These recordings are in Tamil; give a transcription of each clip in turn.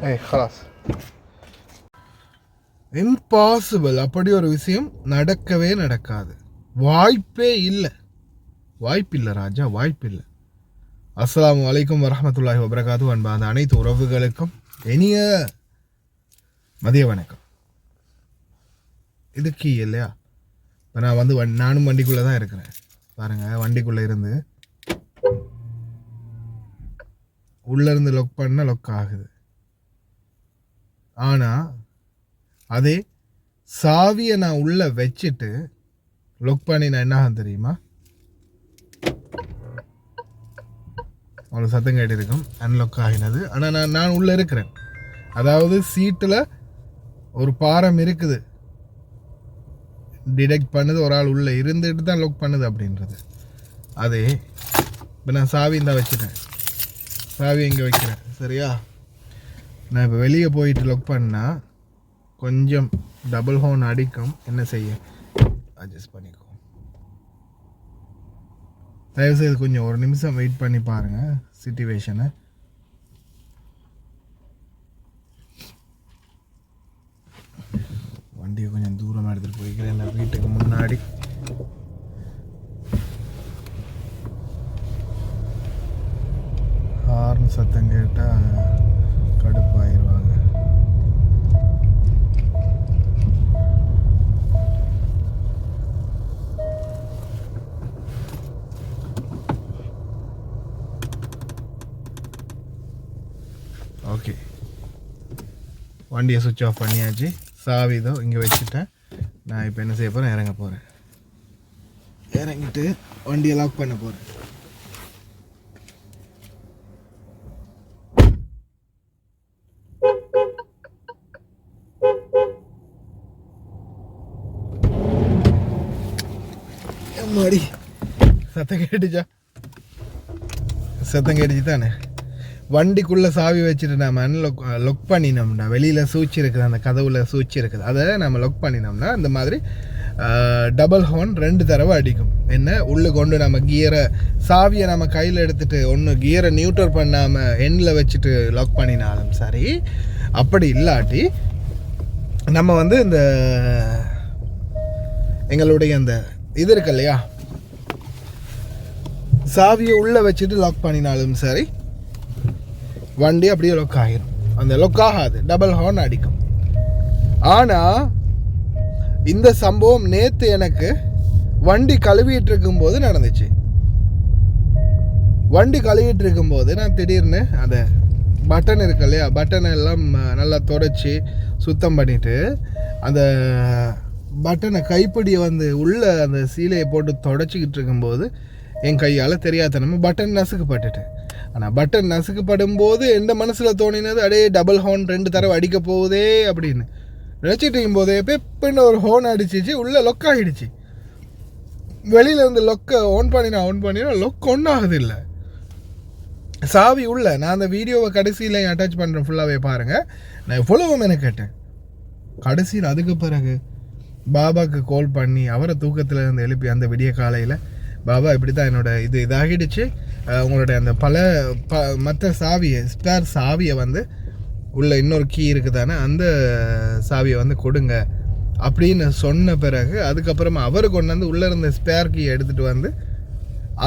ஹலாஸ் இம்பாசிபிள். அப்படி ஒரு விஷயம் நடக்கவே நடக்காது. வாய்ப்பே இல்லை. வாய்ப்பில்லை ராஜா, வாய்ப்பில்லை. அஸ்ஸலாமு அலைக்கும் வரஹ்மத்துல்லாஹி வபரகாத்து. அன்பான அனைத்து உறவுகளுக்கும் இனிய மதிய வணக்கம். இது கீ இல்லையா? இப்போ நான் வந்து நானும் வண்டிக்குள்ளே தான் இருக்கிறேன். பாருங்கள், வண்டிக்குள்ளே இருந்து உள்ளேருந்து லொக் பண்ண லொக் ஆகுது. ஆனால் அதே சாவியை நான் உள்ளே வச்சுட்டு லொக் பண்ணி நான் என்ன ஆகும் தெரியுமா? அவ்வளோ சத்தம் கேட்டிருக்கும், அன்லாக் ஆகினது. ஆனால் நான் உள்ளே இருக்கிறேன். அதாவது சீட்டில் ஒரு பாரம் இருக்குது, டிடெக்ட் பண்ணுது ஒரு ஆள் உள்ளே இருந்துட்டு தான் லாக் பண்ணுது அப்படின்றது. அதே இப்போ நான் சாவி தான் வச்சுட்டேன். சாவி எங்கே வைக்கிறேன் சரியா? நான் இப்போ வெளியே போயிட்டு லாக் பண்ணால் கொஞ்சம் டபுள் ஹோன் அடிக்கும். என்ன செய்ய, அட்ஜஸ்ட் பண்ணிக்கோ. தயவுசெய்து கொஞ்சம் ஒரு நிமிஷம் வெயிட் பண்ணி பாருங்கள் சிச்சுவேஷனை. வண்டியை கொஞ்சம் தூரமாக எடுத்துகிட்டு போய்க்கிறேன். இந்த வீட்டுக்கு முன்னாடி ஹார்ன் சத்தம் கேட்டால் கடுப்பாயிருவாங்க. ஓகே, வண்டியை சுவிட்ச் ஆஃப் பண்ணியாச்சு. சாவி இதோ இங்கே வச்சுட்டேன். நான் இப்போ என்ன செய்ய போகிறேன், இறங்க போகிறேன். இறங்கிட்டு வண்டியை லாக் பண்ண போகிறேன். மாடி சத்தம் கேட்டுச்சா? சத்தம் கேட்டுச்சு தானே? வண்டிக்குள்ளே சாவி வச்சுட்டு நம்ம லொக் பண்ணினோம்னா வெளியில் சூச்சி இருக்குது, அந்த கதவுல சூச்சி இருக்குது, அதை நம்ம லொக் பண்ணினோம்னா அந்த மாதிரி டபுள் ஹார்ன் 2 தடவை அடிக்கும். என்ன உள்ளே கொண்டு நம்ம கியரை, சாவியை நம்ம கையில் எடுத்துகிட்டு ஒன்று கியரை நியூட்ரல் பண்ணாமல் எண்ணில் வச்சுட்டு லாக் பண்ணினாலும் சரி, அப்படி இல்லாட்டி நம்ம வந்து இந்த எங்களுடைய அந்த இது இருக்கு இல்லையா, சாவியை உள்ளே வச்சுட்டு லாக் பண்ணினாலும் சரி, வண்டி அப்படியே லொக் ஆகிடும். அந்த லொக் ஆகாது, டபுள் ஹார்ன் அடிக்கும். ஆனால் இந்த சம்பவம் நேற்று எனக்கு வண்டி கழுவிட்டு இருக்கும்போது நடந்துச்சு. வண்டி கழுவிட்டு இருக்கும்போது நான் திடீர்னு அந்த பட்டன் இருக்கு இல்லையா, பட்டனை எல்லாம் நல்லா தொடச்சி சுத்தம் பண்ணிவிட்டு அந்த பட்டனை கைப்பிடியை வந்து உள்ள அந்த சீலையை போட்டு தொடச்சிக்கிட்டு இருக்கும்போது என் கையால் தெரியாதனமாக பட்டன் நசுக்கப்பட்டுட்டேன். ஆனால் பட்டன் நசுக்கப்படும் போது எந்த மனசில் தோணினது, அடே டபுள் ஹார்ன் 2 தடவை அடிக்க போகுதே அப்படின்னு நினச்சிட்டு இருக்கும்போதே பெப்புன்னு ஒரு ஹோன் அடிச்சிச்சு, உள்ளே லொக் ஆகிடுச்சு. வெளியில் இருந்து லொக்கை ஆன் பண்ணினா லொக் ஒன்றும் ஆகுது இல்லை. சாவி உள்ள. நான் அந்த வீடியோவை கடைசியில் அட்டாச் பண்ணுறேன், ஃபுல்லாகவே பாருங்கள். நான் எவ்வளவு எனக்கு கேட்டேன். கடைசியில் அதுக்கு பிறகு பாபாவுக்கு கால் பண்ணி அவரை தூக்கத்தில் இருந்து எழுப்பி அந்த விடிய காலையில், பாபா இப்படி தான் என்னோட இதாகிடுச்சு, உங்களுடைய அந்த மற்ற சாவியை, ஸ்பேர் சாவியை வந்து உள்ள இன்னொரு கீ இருக்குதானே, அந்த சாவியை வந்து கொடுங்க அப்படின்னு சொன்ன பிறகு அதுக்கப்புறமா அவர் கொண்டு வந்து உள்ளே இருந்த ஸ்பேர் கீயை எடுத்துகிட்டு வந்து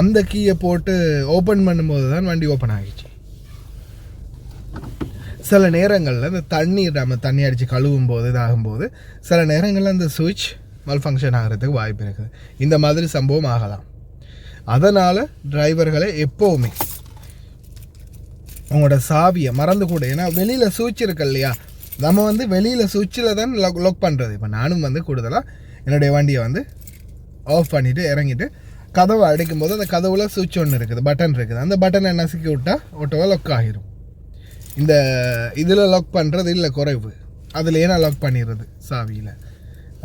அந்த கீயை போட்டு ஓப்பன் பண்ணும்போது தான் வண்டி ஓப்பன் ஆகிடுச்சு. சில நேரங்களில் இந்த தண்ணீர் நம்ம தண்ணி அடித்து கழுவும் போது இதாகும்போது சில நேரங்களில் அந்த சுவிட்ச் மல் ஃபங்க்ஷன் ஆகிறதுக்கு வாய்ப்பு இருக்குது. இந்த மாதிரி சம்பவம் ஆகலாம். அதனால் டிரைவர்களை எப்போவுமே உங்களோட சாவியை மறந்து கூட, ஏன்னா வெளியில் சுவிட்ச் இருக்கு இல்லையா, நம்ம வந்து வெளியில் சுவிட்சில் தான் லாக் பண்ணுறது. இப்போ நானும் வந்து கூடுதலாக என்னுடைய வண்டியை வந்து ஆஃப் பண்ணிவிட்டு இறங்கிட்டு கதவை அடைக்கும் போது அந்த கதவுல சுவிட்ச் ஒன்று இருக்குது, பட்டன் இருக்குது, அந்த பட்டனை நசுக்கி விட்டால் ஓட்டோவாக லாக் ஆகிடும். இந்த இதில் லாக் பண்ணுறது இல்லை குறைவு, அதில் ஏன்னா லாக் பண்ணிடுறது சாவியில்,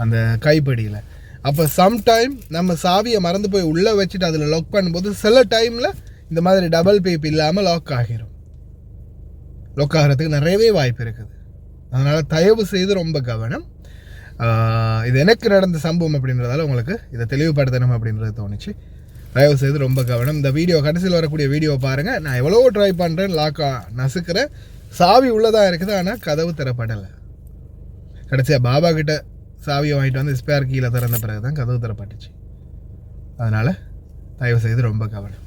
அந்த கைப்படியில். அப்போ சம்டைம் நம்ம சாவியை மறந்து போய் உள்ளே வச்சுட்டு அதில் லாக் பண்ணும்போது சில டைமில் இந்த மாதிரி டபுள் பீப் இல்லாமல் லாக் ஆகிரும். லாக் ஆகிறதுக்கு நிறையவே வாய்ப்பு இருக்குது. அதனால் தயவு செய்து ரொம்ப கவனம். இது எனக்கு நடந்த சம்பவம் அப்படின்றதால உங்களுக்கு இதை தெளிவுபடுத்தணும் அப்படின்றது தோணுச்சு. தயவு செய்து ரொம்ப கவனம். இந்த வீடியோ கடைசியில் வரக்கூடிய வீடியோவை பாருங்கள். நான் எவ்வளோ ட்ரை பண்ணுறேன், லாக்காக நசுக்கிறேன், சாவி உள்ளதாக இருக்குது, ஆனால் கதவு திறப்படலை. கடைசியாக பாபா கிட்ட சாவியை வாங்கிட்டு வந்து ஸ்பேர் கீழே திறந்த பிறகு தான் கதவு திறப்பட்டுச்சு. அதனால் தயவு செய்து ரொம்ப கவனம்.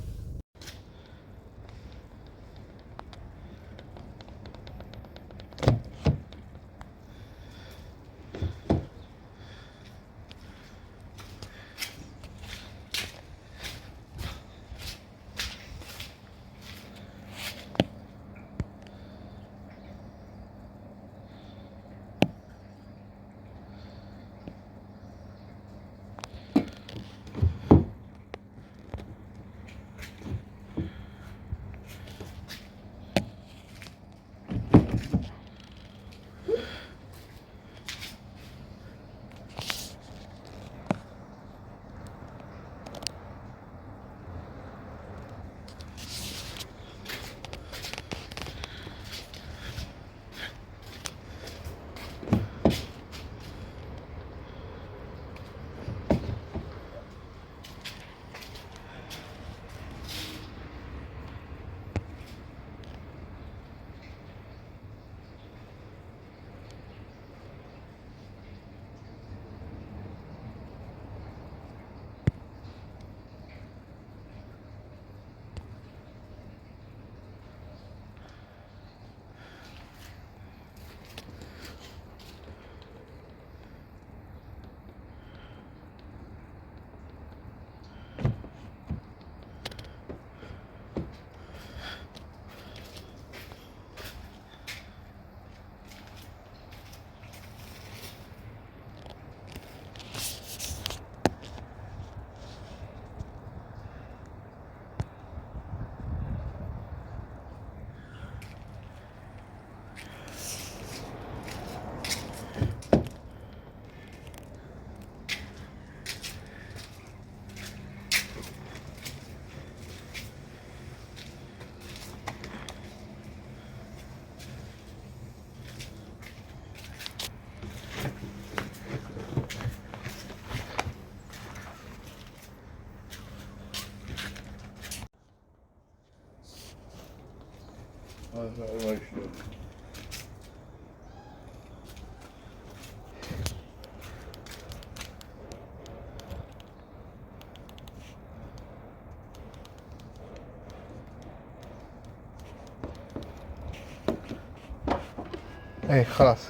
ايه خلاص.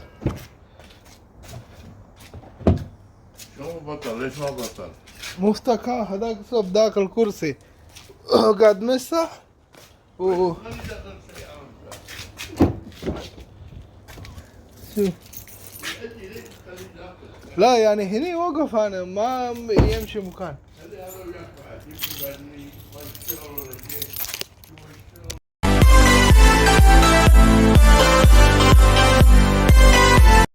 شو بطل؟ ليش ما بطل؟ مفتكى هذاك صوب ذاك الكرسي قاعد مسح و شوف. لا يعني هني وقف، انا ما يمشي مكان.